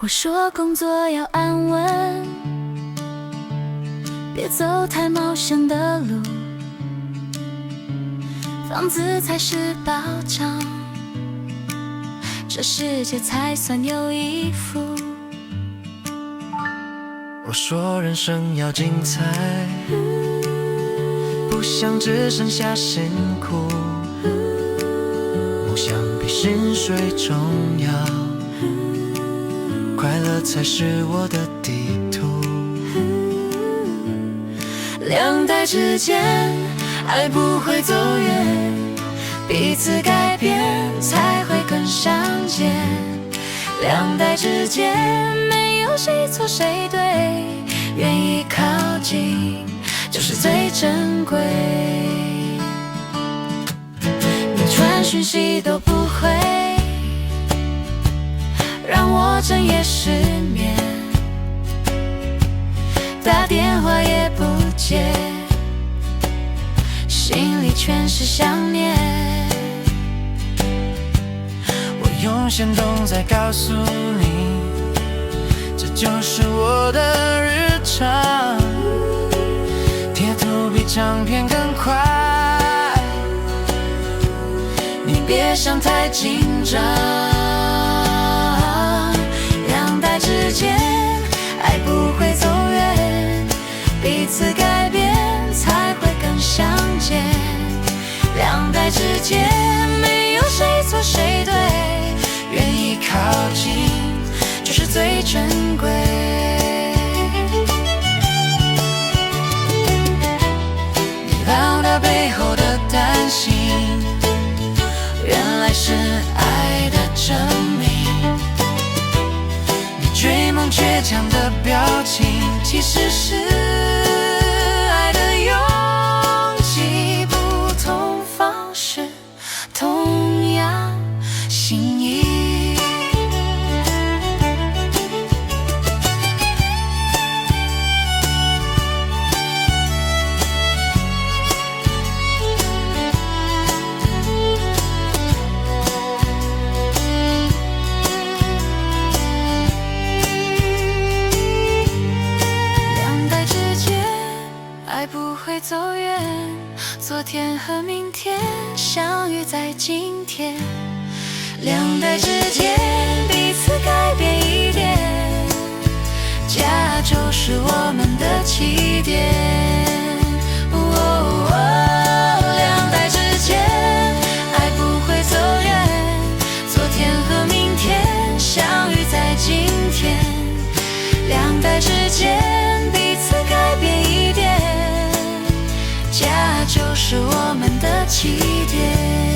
我说工作要安稳，别走太冒险的路，房子才是保障，这世界才算有依附。我说人生要精彩，不想只剩下辛苦，梦想比薪水重要，快乐才是我的地图。两代之间爱不会走远，彼此改变才会更相见。两代之间没有谁错谁对，愿意靠近就是最珍贵。你传讯息都不回，让我整夜失眠，打电话也不接，心里全是想念。我用行动在告诉你，这就是我的日常，贴图比照片更快，你别想太紧张。两代之间爱不会走远，彼此改变才会更相见。两代之间没有谁错谁对，愿意靠近就是最珍贵。你老大背后的担心，原来是爱的证明。你追梦倔强的表情，其实是爱的勇气。不同方式，同样心意。爱不会走远，昨天和明天相遇在今天。两代之间彼此改变一点，家就是我们的起点。两代之间爱不会走远，昨天和明天相遇在今天。两代之间彼此改变一点，家就是我们的起点。